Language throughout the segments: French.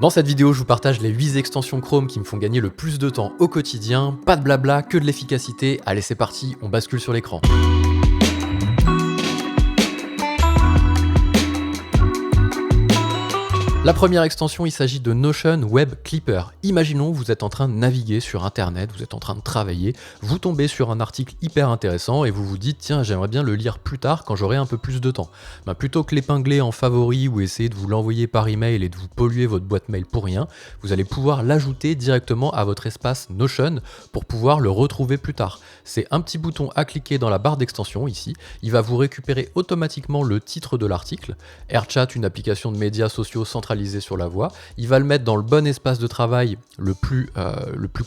Dans cette vidéo, je vous partage les 8 extensions Chrome qui me font gagner le plus de temps au quotidien. Pas de blabla, que de l'efficacité. Allez, c'est parti, on bascule sur l'écran. La première extension, il s'agit de Notion Web Clipper. Imaginons, vous êtes en train de naviguer sur Internet, vous êtes en train de travailler, vous tombez sur un article hyper intéressant et vous vous dites « Tiens, j'aimerais bien le lire plus tard quand j'aurai un peu plus de temps. » Plutôt que l'épingler en favori ou essayer de vous l'envoyer par email et de vous polluer votre boîte mail pour rien, vous allez pouvoir l'ajouter directement à votre espace Notion pour pouvoir le retrouver plus tard. C'est un petit bouton à cliquer dans la barre d'extension ici. Il va vous récupérer automatiquement le titre de l'article. AirChat, une application de médias sociaux centralisée sur la voix, il va le mettre dans le bon espace de travail le plus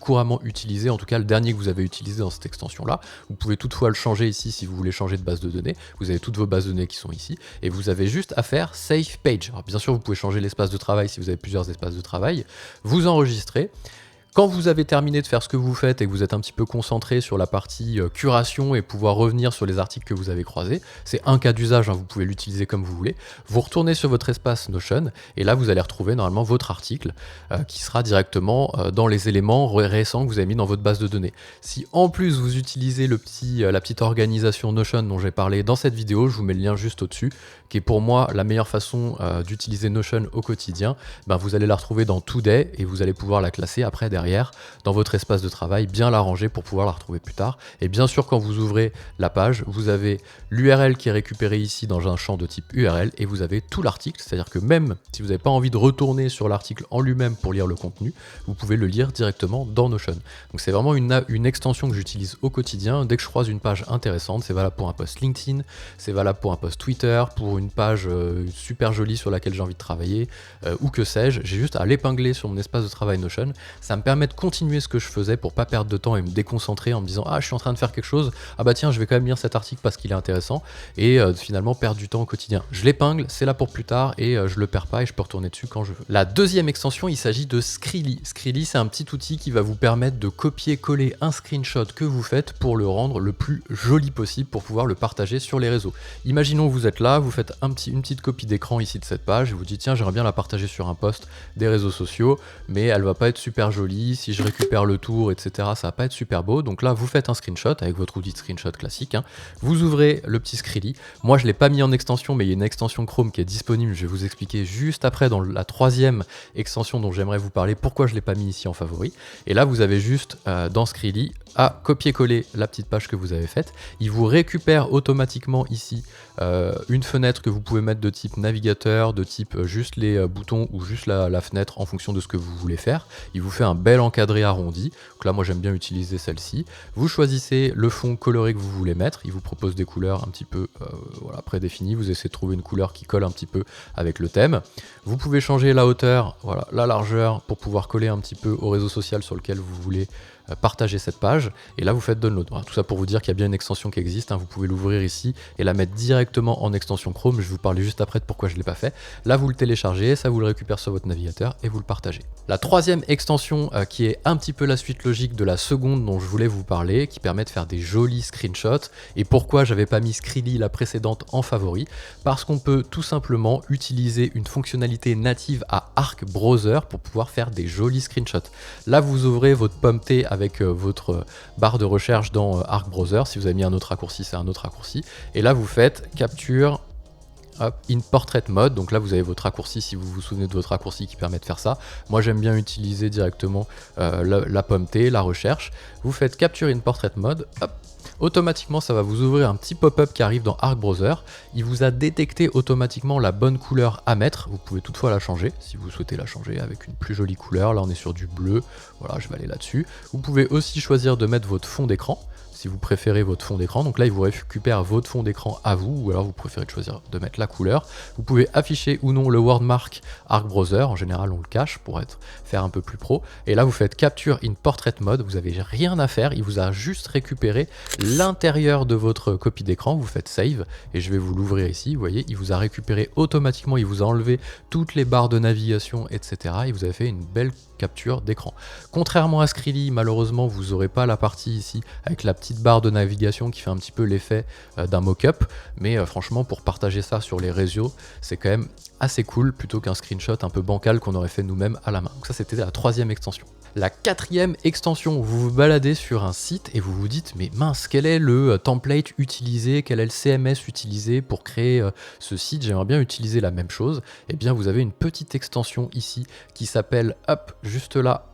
couramment utilisé, en tout cas le dernier que vous avez utilisé dans cette extension là. Vous pouvez toutefois le changer ici si vous voulez changer de base de données. Vous avez toutes vos bases de données qui sont ici et vous avez juste à faire Save Page. Alors bien sûr vous pouvez changer l'espace de travail si vous avez plusieurs espaces de travail, vous enregistrez. Quand vous avez terminé de faire ce que vous faites et que vous êtes un petit peu concentré sur la partie curation et pouvoir revenir sur les articles que vous avez croisés, c'est un cas d'usage, vous pouvez l'utiliser comme vous voulez, vous retournez sur votre espace Notion et là vous allez retrouver normalement votre article qui sera directement dans les éléments récents que vous avez mis dans votre base de données. Si en plus vous utilisez la petite organisation Notion dont j'ai parlé dans cette vidéo, je vous mets le lien juste au-dessus, qui est pour moi la meilleure façon d'utiliser Notion au quotidien, vous allez la retrouver dans Today et vous allez pouvoir la classer après derrière dans votre espace de travail, bien la ranger pour pouvoir la retrouver plus tard. Et bien sûr, quand vous ouvrez la page, vous avez l'URL qui est récupérée ici dans un champ de type URL et vous avez tout l'article, c'est-à-dire que même si vous n'avez pas envie de retourner sur l'article en lui-même pour lire le contenu, vous pouvez le lire directement dans Notion. Donc c'est vraiment une extension que j'utilise au quotidien. Dès que je croise une page intéressante, c'est valable pour un post LinkedIn, c'est valable pour un post Twitter, pour une page super jolie sur laquelle j'ai envie de travailler, ou que sais-je, j'ai juste à l'épingler sur mon espace de travail Notion. Ça me permet de continuer ce que je faisais pour pas perdre de temps et me déconcentrer en me disant « Ah, je suis en train de faire quelque chose, ah bah tiens, je vais quand même lire cet article parce qu'il est intéressant » et finalement perdre du temps au quotidien. Je l'épingle, c'est là pour plus tard et je le perds pas et je peux retourner dessus quand je veux. La deuxième extension, il s'agit de Skrill. Skrill, c'est un petit outil qui va vous permettre de copier-coller un screenshot que vous faites pour le rendre le plus joli possible pour pouvoir le partager sur les réseaux. Imaginons que vous êtes là, vous faites une petite copie d'écran ici de cette page et vous dites « Tiens, j'aimerais bien la partager sur un post des réseaux sociaux, mais elle va pas être super jolie. Si je récupère le tour, etc., ça va pas être super beau. » Donc là, vous faites un screenshot avec votre outil de screenshot classique. Vous ouvrez le petit Skrill. Moi, je l'ai pas mis en extension, mais il y a une extension Chrome qui est disponible. Je vais vous expliquer juste après dans la troisième extension dont j'aimerais vous parler pourquoi je l'ai pas mis ici en favori. Et là, vous avez juste dans Skrill à copier-coller la petite page que vous avez faite. Il vous récupère automatiquement ici une fenêtre que vous pouvez mettre de type navigateur, de type juste les boutons ou juste la fenêtre en fonction de ce que vous voulez faire. Il vous fait un bel encadré arrondi. Donc là, moi, j'aime bien utiliser celle-ci. Vous choisissez le fond coloré que vous voulez mettre. Il vous propose des couleurs un petit peu prédéfinies. Vous essayez de trouver une couleur qui colle un petit peu avec le thème. Vous pouvez changer la hauteur, la largeur pour pouvoir coller un petit peu au réseau social sur lequel vous voulez partager cette page et là vous faites download. Voilà, tout ça pour vous dire qu'il y a bien une extension qui existe, vous pouvez l'ouvrir ici et la mettre directement en extension Chrome. Je vais vous parler juste après de pourquoi je ne l'ai pas fait. Là vous le téléchargez, ça vous le récupère sur votre navigateur et vous le partagez. La troisième extension qui est un petit peu la suite logique de la seconde dont je voulais vous parler, qui permet de faire des jolis screenshots, et pourquoi j'avais pas mis Skrill la précédente en favori, parce qu'on peut tout simplement utiliser une fonctionnalité native à Arc Browser pour pouvoir faire des jolis screenshots. Là vous ouvrez votre pomme T avec votre barre de recherche dans Arc Browser. Si vous avez mis un autre raccourci, c'est un autre raccourci. Et là, vous faites Capture in Portrait Mode. Donc là, vous avez votre raccourci, si vous vous souvenez de votre raccourci qui permet de faire ça. Moi, j'aime bien utiliser directement la pomme T, la recherche. Vous faites Capture in Portrait Mode. Hop. Automatiquement, ça va vous ouvrir un petit pop-up qui arrive dans Arc Browser. Il vous a détecté automatiquement la bonne couleur à mettre. Vous pouvez toutefois la changer si vous souhaitez la changer avec une plus jolie couleur. Là, on est sur du bleu. Voilà, je vais aller là-dessus. Vous pouvez aussi choisir de mettre votre fond d'écran, si vous préférez votre fond d'écran. Donc là, il vous récupère votre fond d'écran à vous, ou alors vous préférez choisir de mettre la couleur. Vous pouvez afficher ou non le wordmark Arc Browser. En général, on le cache pour faire un peu plus pro. Et là, vous faites Capture in Portrait Mode. Vous n'avez rien à faire. Il vous a juste récupéré l'intérieur de votre copie d'écran. Vous faites Save et je vais vous l'ouvrir ici. Vous voyez, il vous a récupéré automatiquement. Il vous a enlevé toutes les barres de navigation, etc. Et vous avez fait une belle capture d'écran. Contrairement à Skrill, malheureusement, vous n'aurez pas la partie ici avec la petite petite barre de navigation qui fait un petit peu l'effet d'un mock-up, mais franchement pour partager ça sur les réseaux, c'est quand même assez cool plutôt qu'un screenshot un peu bancal qu'on aurait fait nous-mêmes à la main. Donc ça c'était la 3e extension. La 4e extension, vous vous baladez sur un site et vous vous dites mais mince, quel est le template utilisé, quel est le CMS utilisé pour créer ce site, j'aimerais bien utiliser la même chose. Eh bien vous avez une petite extension ici qui s'appelle, hop, juste là,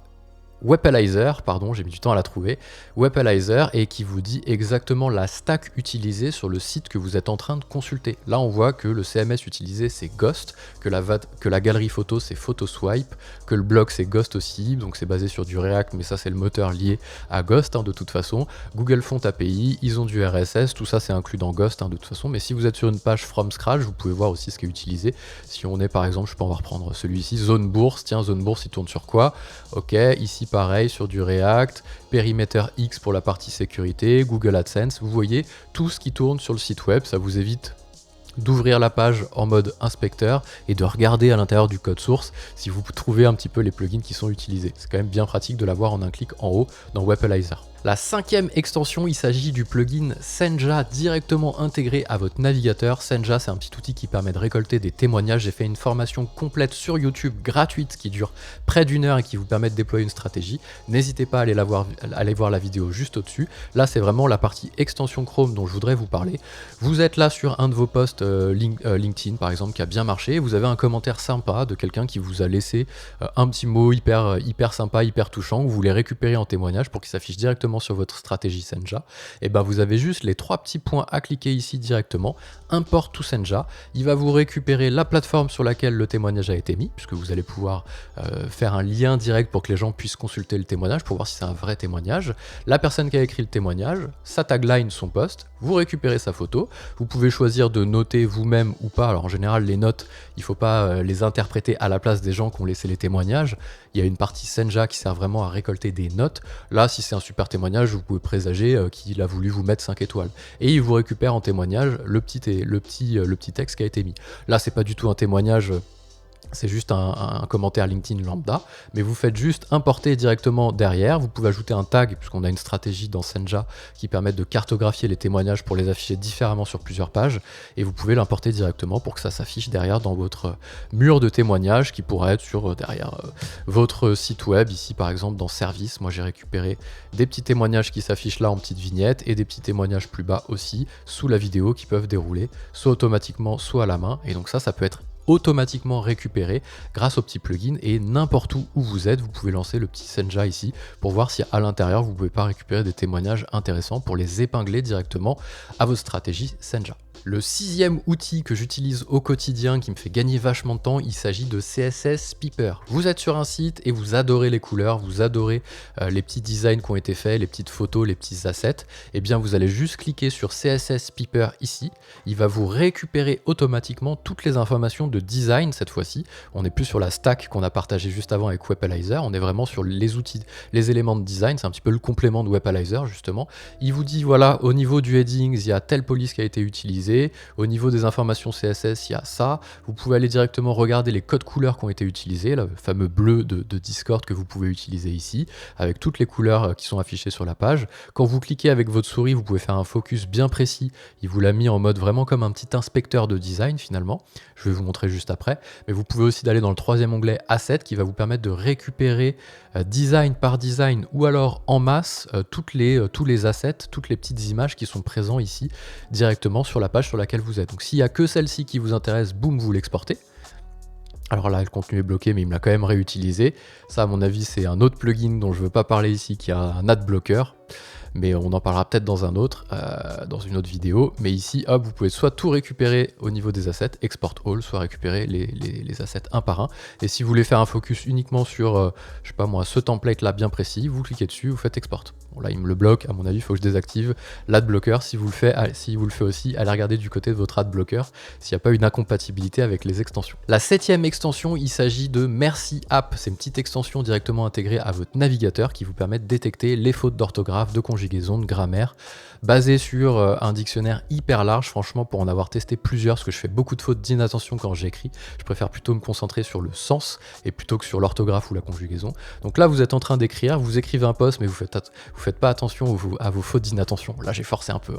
Webalizer, pardon, j'ai mis du temps à la trouver, Webalizer, et qui vous dit exactement la stack utilisée sur le site que vous êtes en train de consulter. Là, on voit que le CMS utilisé, c'est Ghost, que la galerie photo, c'est PhotoSwipe, que le blog, c'est Ghost aussi, donc c'est basé sur du React, mais ça, c'est le moteur lié à Ghost, hein, de toute façon. Google Font API, ils ont du RSS, tout ça, c'est inclus dans Ghost, hein, de toute façon, mais si vous êtes sur une page from scratch, vous pouvez voir aussi ce qui est utilisé. Si on est, par exemple, on va reprendre celui-ci, Zone Bourse, tiens, Zone Bourse, il tourne sur quoi? Ok, ici, pareil sur du React, périmètre X pour la partie sécurité, Google AdSense, vous voyez tout ce qui tourne sur le site web, ça vous évite d'ouvrir la page en mode inspecteur et de regarder à l'intérieur du code source si vous trouvez un petit peu les plugins qui sont utilisés. C'est quand même bien pratique de l'avoir en un clic en haut dans Webalizer. La 5e extension, il s'agit du plugin Senja directement intégré à votre navigateur. Senja, c'est un petit outil qui permet de récolter des témoignages. J'ai fait une formation complète sur YouTube gratuite qui dure près d'1 heure et qui vous permet de déployer une stratégie. N'hésitez pas à aller voir la vidéo juste au-dessus. Là, c'est vraiment la partie extension Chrome dont je voudrais vous parler. Vous êtes là sur un de vos posts LinkedIn, par exemple, qui a bien marché. Vous avez un commentaire sympa de quelqu'un qui vous a laissé un petit mot hyper sympa, hyper touchant. Vous voulez récupérer en témoignage pour qu'il s'affiche directement sur votre stratégie Senja, et ben vous avez juste les 3 petits points à cliquer ici directement, import to Senja, il va vous récupérer la plateforme sur laquelle le témoignage a été mis, puisque vous allez pouvoir faire un lien direct pour que les gens puissent consulter le témoignage pour voir si c'est un vrai témoignage, la personne qui a écrit le témoignage, sa tagline, son post, vous récupérez sa photo, vous pouvez choisir de noter vous-même ou pas, alors en général les notes, il ne faut pas les interpréter à la place des gens qui ont laissé les témoignages, il y a une partie Senja qui sert vraiment à récolter des notes, là si c'est un super témoignage, vous pouvez présager qu'il a voulu vous mettre 5 étoiles. Et il vous récupère en témoignage le petit texte qui a été mis. Là, c'est pas du tout un témoignage, c'est juste un commentaire LinkedIn lambda, mais vous faites juste importer directement derrière. Vous pouvez ajouter un tag, puisqu'on a une stratégie dans Senja qui permet de cartographier les témoignages pour les afficher différemment sur plusieurs pages, et vous pouvez l'importer directement pour que ça s'affiche derrière dans votre mur de témoignages qui pourrait être sur derrière votre site web. Ici par exemple dans Service, moi j'ai récupéré des petits témoignages qui s'affichent là en petite vignette et des petits témoignages plus bas aussi sous la vidéo qui peuvent dérouler soit automatiquement soit à la main, et donc ça peut être automatiquement récupéré grâce au petit plugin, et n'importe où vous êtes, vous pouvez lancer le petit Senja ici pour voir si à l'intérieur vous pouvez pas récupérer des témoignages intéressants pour les épingler directement à votre stratégie Senja. Le 6e outil que j'utilise au quotidien qui me fait gagner vachement de temps, il s'agit de CSS Piper. Vous êtes sur un site et vous adorez les couleurs, vous adorez les petits designs qui ont été faits, les petites photos, les petits assets, et bien vous allez juste cliquer sur CSS Piper ici, il va vous récupérer automatiquement toutes les informations de design cette fois-ci. On n'est plus sur la stack qu'on a partagée juste avant avec Webalizer, on est vraiment sur les outils, les éléments de design, c'est un petit peu le complément de Webalizer justement. Il vous dit voilà, au niveau du headings, il y a telle police qui a été utilisée, au niveau des informations CSS, il y a ça. Vous pouvez aller directement regarder les codes couleurs qui ont été utilisés, le fameux bleu de Discord que vous pouvez utiliser ici, avec toutes les couleurs qui sont affichées sur la page. Quand vous cliquez avec votre souris, vous pouvez faire un focus bien précis. Il vous l'a mis en mode vraiment comme un petit inspecteur de design finalement. Je vais vous montrer juste après. Mais vous pouvez aussi aller dans le 3e onglet Asset qui va vous permettre de récupérer design par design ou alors en masse tous les assets, toutes les petites images qui sont présents ici directement sur la page sur laquelle vous êtes. Donc s'il n'y a que celle-ci qui vous intéresse, boum, vous l'exportez. Alors là, le contenu est bloqué, mais il me l'a quand même réutilisé. Ça, à mon avis, c'est un autre plugin dont je ne veux pas parler ici, qui a un ad blocker. Mais on en parlera peut-être dans une autre vidéo. Mais ici, hop, vous pouvez soit tout récupérer au niveau des assets, export all, soit récupérer les assets un par un. Et si vous voulez faire un focus uniquement sur, je sais pas moi, ce template là bien précis, vous cliquez dessus, vous faites export. Bon là, il me le bloque, à mon avis, il faut que je désactive l'ad blocker. Si vous le faites aussi, allez regarder du côté de votre ad blocker s'il n'y a pas une incompatibilité avec les extensions. La 7e extension, il s'agit de Merci App. C'est une petite extension directement intégrée à votre navigateur qui vous permet de détecter les fautes d'orthographe, de conjugaison, conjugaison, de grammaire, basé sur un dictionnaire hyper large, franchement, pour en avoir testé plusieurs, parce que je fais beaucoup de fautes d'inattention quand j'écris. Je préfère plutôt me concentrer sur le sens et plutôt que sur l'orthographe ou la conjugaison. Donc là, vous êtes en train d'écrire, vous écrivez un post, mais vous faites pas attention à vos fautes d'inattention. Là, j'ai forcé un peu,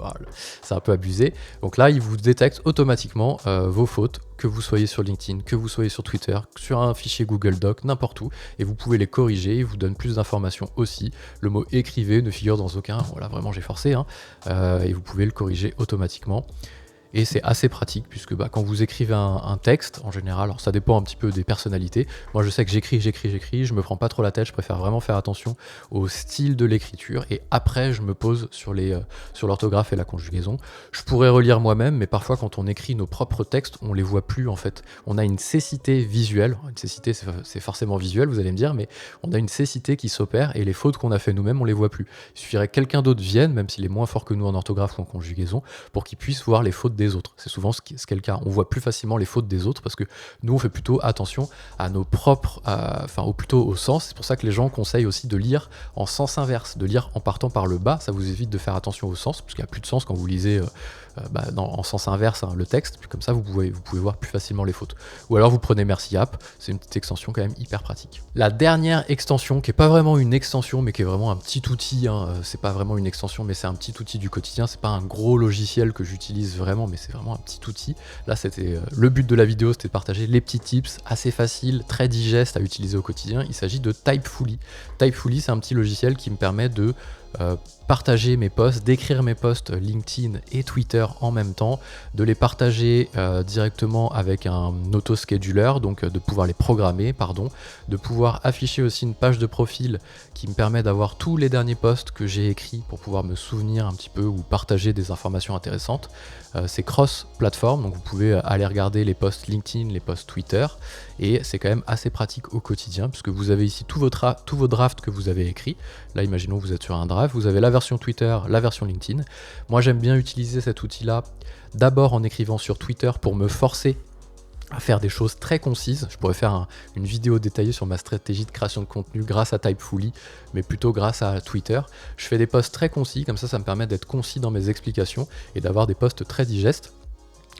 c'est un peu abusé. Donc là, il vous détecte automatiquement vos fautes, que vous soyez sur LinkedIn, que vous soyez sur Twitter, sur un fichier Google Doc, n'importe où, et vous pouvez les corriger, il vous donne plus d'informations aussi. Le mot écrivez ne figure dans aucun, voilà, vraiment j'ai forcé, et vous pouvez le corriger automatiquement. Et c'est assez pratique puisque quand vous écrivez un texte, en général, alors ça dépend un petit peu des personnalités. Moi je sais que j'écris, je me prends pas trop la tête, je préfère vraiment faire attention au style de l'écriture et après je me pose sur l'orthographe et la conjugaison. Je pourrais relire moi-même, mais parfois quand on écrit nos propres textes, on les voit plus en fait. On a une cécité visuelle, une cécité c'est forcément visuel vous allez me dire, mais on a une cécité qui s'opère et les fautes qu'on a fait nous-mêmes on les voit plus. Il suffirait que quelqu'un d'autre vienne, même s'il est moins fort que nous en orthographe ou en conjugaison, pour qu'il puisse voir les fautes des autres. C'est souvent ce qui est le cas. On voit plus facilement les fautes des autres parce que nous, on fait plutôt attention à nos propres, plutôt au sens. C'est pour ça que les gens conseillent aussi de lire en sens inverse, de lire en partant par le bas. Ça vous évite de faire attention au sens, parce qu'il n'y a plus de sens quand vous lisez en sens inverse le texte. Comme ça, vous pouvez voir plus facilement les fautes. Ou alors vous prenez Merci App. C'est une petite extension quand même hyper pratique. La dernière extension, qui est pas vraiment une extension, mais qui est vraiment un petit outil. C'est pas vraiment une extension, mais c'est un petit outil du quotidien. C'est pas un gros logiciel que j'utilise vraiment, mais c'est vraiment un petit outil. Là, c'était le but de la vidéo, c'était de partager les petits tips assez faciles, très digestes à utiliser au quotidien. Il s'agit de Typefully. Typefully, c'est un petit logiciel qui me permet de partager mes posts, d'écrire mes posts LinkedIn et Twitter en même temps, de les partager directement avec un auto-scheduler, donc de pouvoir les programmer, de pouvoir afficher aussi une page de profil qui me permet d'avoir tous les derniers posts que j'ai écrits pour pouvoir me souvenir un petit peu ou partager des informations intéressantes. C'est cross-platform, donc vous pouvez aller regarder les posts LinkedIn, les posts Twitter, et c'est quand même assez pratique au quotidien, puisque vous avez ici tous vos drafts que vous avez écrits. Là, imaginons que vous êtes sur un draft, vous avez la version Twitter, la version LinkedIn. Moi, j'aime bien utiliser cet outil-là, d'abord en écrivant sur Twitter pour me forcer à faire des choses très concises. Je pourrais faire une vidéo détaillée sur ma stratégie de création de contenu grâce à Typefully, mais plutôt grâce à Twitter. Je fais des posts très concis, comme ça me permet d'être concis dans mes explications et d'avoir des posts très digestes.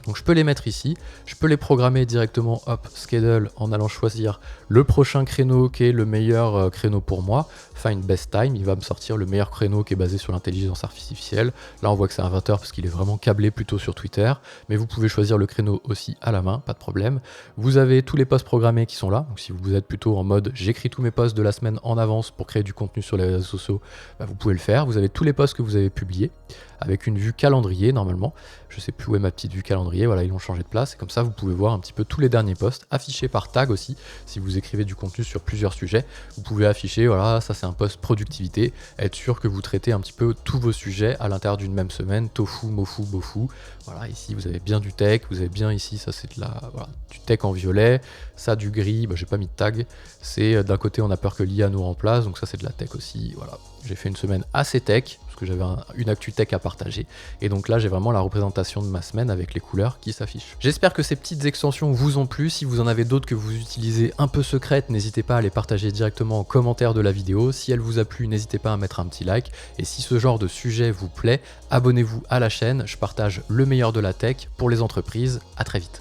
Donc je peux les mettre ici, je peux les programmer directement, schedule, en allant choisir le prochain créneau qui est le meilleur créneau pour moi, find best time, il va me sortir le meilleur créneau qui est basé sur l'intelligence artificielle. Là on voit que c'est un 20h parce qu'il est vraiment câblé plutôt sur Twitter, mais vous pouvez choisir le créneau aussi à la main, pas de problème. Vous avez tous les posts programmés qui sont là, donc si vous êtes plutôt en mode j'écris tous mes posts de la semaine en avance pour créer du contenu sur les réseaux sociaux, vous pouvez le faire. Vous avez tous les posts que vous avez publiés, avec une vue calendrier normalement. Je sais plus où est ma petite vue calendrier, voilà, ils l'ont changé de place, et comme ça vous pouvez voir un petit peu tous les derniers posts, affichés par tag aussi. Si vous écrivez du contenu sur plusieurs sujets, vous pouvez afficher, voilà, ça c'est un post productivité, être sûr que vous traitez un petit peu tous vos sujets à l'intérieur d'une même semaine, tofu, mofu, bofu. Voilà, ici vous avez bien du tech, vous avez bien ici, ça c'est du tech en violet, ça du gris, j'ai pas mis de tag, c'est d'un côté on a peur que l'IA nous remplace, donc ça c'est de la tech aussi, voilà. J'ai fait une semaine assez tech, parce que j'avais une actu tech à partager, et donc là j'ai vraiment la représentation de ma semaine avec les couleurs qui s'affichent. J'espère que ces petites extensions vous ont plu. Si vous en avez d'autres que vous utilisez un peu secrètes, n'hésitez pas à les partager directement en commentaire de la vidéo. Si elle vous a plu, n'hésitez pas à mettre un petit like, et si ce genre de sujet vous plaît, abonnez-vous à la chaîne, je partage le meilleur de la tech pour les entreprises. À très vite.